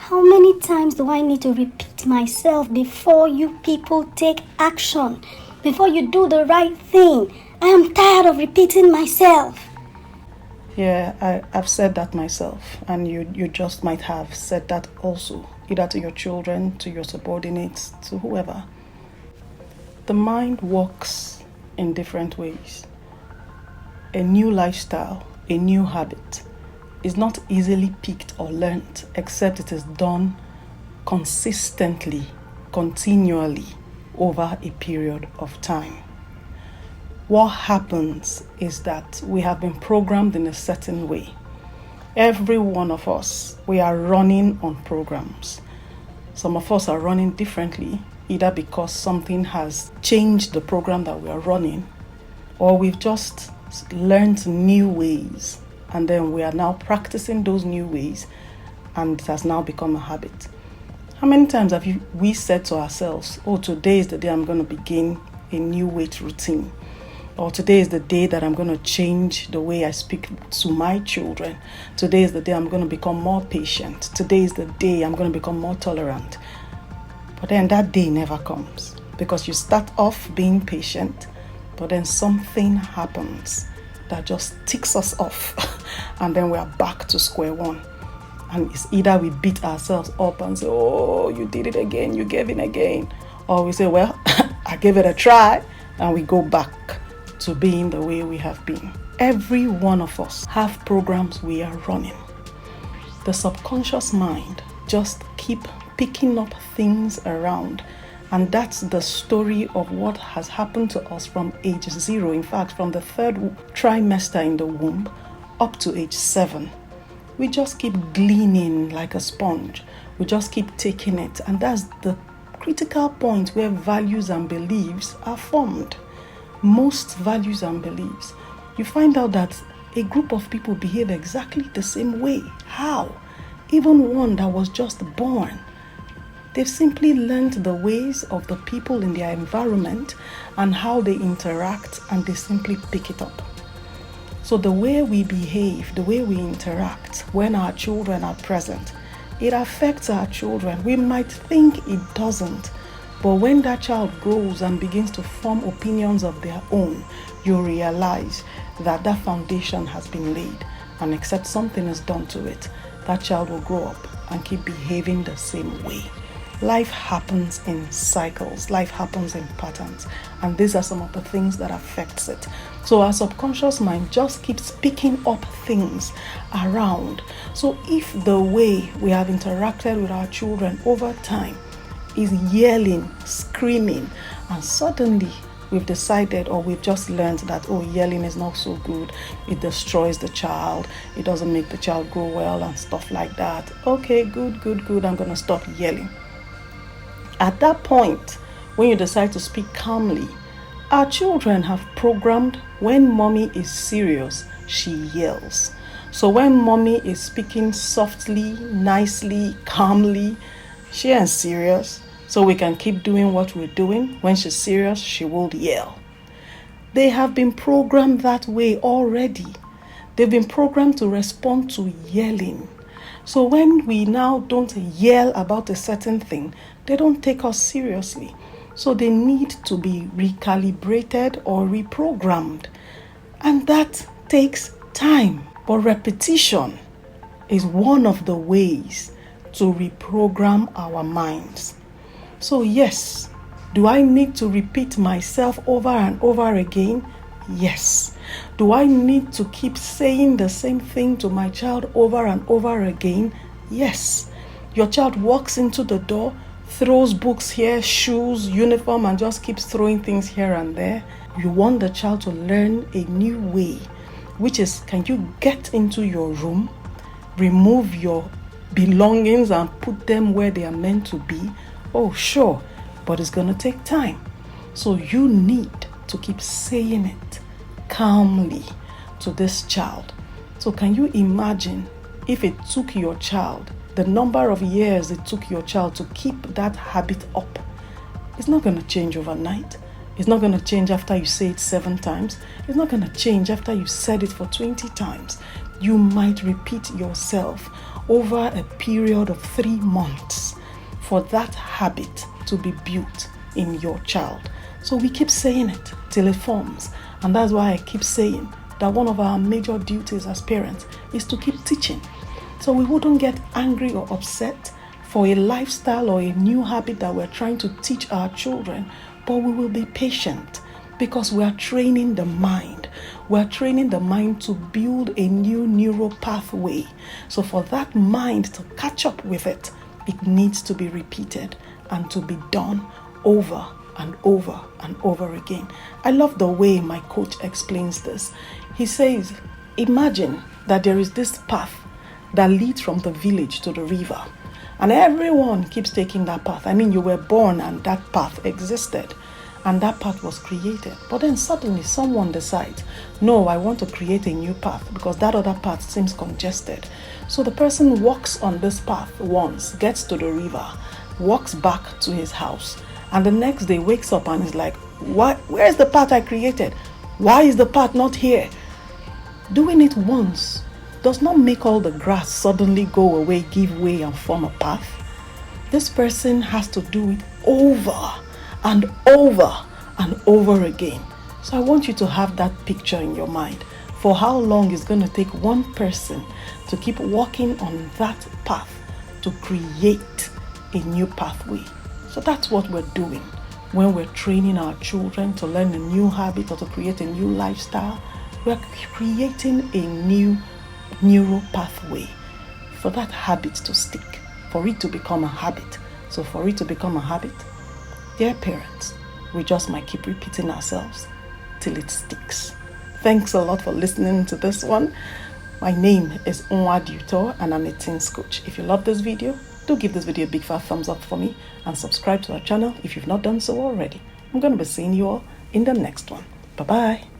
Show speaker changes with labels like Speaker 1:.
Speaker 1: How many times do I need to repeat myself before you people take action? Before you do the right thing? I am tired of repeating myself.
Speaker 2: Yeah, I've said that myself, and you just might have said that also, either to your children, to your subordinates, to whoever. The mind works in different ways. A new lifestyle, a new habit, is not easily picked or learnt except it is done consistently, continually, over a period of time. What happens is that we have been programmed in a certain way. Every one of us, we are running on programs. Some of us are running differently, either because something has changed the program that we are running, or we've just learned new ways, and then we are now practicing those new ways, and it has now become a habit. How many times have we said to ourselves, oh, today is the day I'm going to begin a new weight routine? Or today is the day that I'm going to change the way I speak to my children. Today is the day I'm going to become more patient. Today is the day I'm going to become more tolerant. But then that day never comes, because you start off being patient, but then something happens that just ticks us off and then we are back to square one. And it's either we beat ourselves up and say, oh, you did it again, you gave in again. Or we say, well, I gave it a try, and we go back to being the way we have been. Every one of us have programs we are running. The subconscious mind just keep picking up things around, and that's the story of what has happened to us from age 0. In fact, from the 3rd trimester in the womb up to age 7. We just keep gleaning like a sponge. We just keep taking it, and that's the critical point where values and beliefs are formed. Most values and beliefs, you find out that a group of people behave exactly the same way. How? Even one that was just born. They've simply learned the ways of the people in their environment and how they interact, and they simply pick it up. So the way we behave, the way we interact when our children are present, it affects our children. We might think it doesn't, but when that child grows and begins to form opinions of their own, you realize that that foundation has been laid, and except something is done to it, that child will grow up and keep behaving the same way. Life happens in cycles, life happens in patterns, and these are some of the things that affects it. So our subconscious mind just keeps picking up things around. So if the way we have interacted with our children over time is yelling, screaming, and suddenly we've decided, or we've just learned that, oh, yelling is not so good, it destroys the child, it doesn't make the child grow well and stuff like that. Okay, good, I'm going to stop yelling. At that point, when you decide to speak calmly, our children have programmed when mommy is serious, she yells. So when mommy is speaking softly, nicely, calmly, she ain't serious. So we can keep doing what we're doing. When she's serious, she will yell. They have been programmed that way already. They've been programmed to respond to yelling. So when we now don't yell about a certain thing, they don't take us seriously. So they need to be recalibrated or reprogrammed. And that takes time. But repetition is one of the ways to reprogram our minds. So yes, do I need to repeat myself over and over again? Yes. Do I need to keep saying the same thing to my child over and over again? Yes. Your child walks into the door, throws books here, shoes, uniform, and just keeps throwing things here and there. You want the child to learn a new way, which is, can you get into your room, remove your belongings and put them where they are meant to be? Oh, sure, but it's going to take time. So you need to keep saying it calmly to this child. So can you imagine if it took your child, the number of years it took your child to keep that habit up? It's not going to change overnight. It's not going to change after you say it 7 times. It's not going to change after you said it for 20 times. You might repeat yourself over a period of 3 months for that habit to be built in your child. So we keep saying it till it forms. And that's why I keep saying that one of our major duties as parents is to keep teaching. So we wouldn't get angry or upset for a lifestyle or a new habit that we're trying to teach our children, but we will be patient because we are training the mind. We are training the mind to build a new neural pathway. So for that mind to catch up with it, it needs to be repeated and to be done over and over and over again. I love the way my coach explains this. He says, imagine that there is this path that leads from the village to the river, and everyone keeps taking that path. I mean, you were born and that path existed and that path was created. But then suddenly someone decides, no, I want to create a new path because that other path seems congested. So the person walks on this path once, gets to the river, walks back to his house, and the next day wakes up and is like, what? Where's the path I created? Why is the path not here? Doing it once does not make all the grass suddenly go away, give way, and form a path. This person has to do it over and over and over again. So I want you to have that picture in your mind for how long it's going to take one person to keep walking on that path to create a new pathway. So that's what we're doing when we're training our children to learn a new habit or to create a new lifestyle. We're creating a new neural pathway for that habit to stick, for it to become a habit. So for it to become a habit, dear parents, we just might keep repeating ourselves till it sticks. Thanks a lot for listening to this one. My name is Nwadiuto and I'm a teens coach. If you love this video, do give this video a big fat thumbs up for me and subscribe to our channel if you've not done so already. I'm going to be seeing you all in the next one. Bye-bye.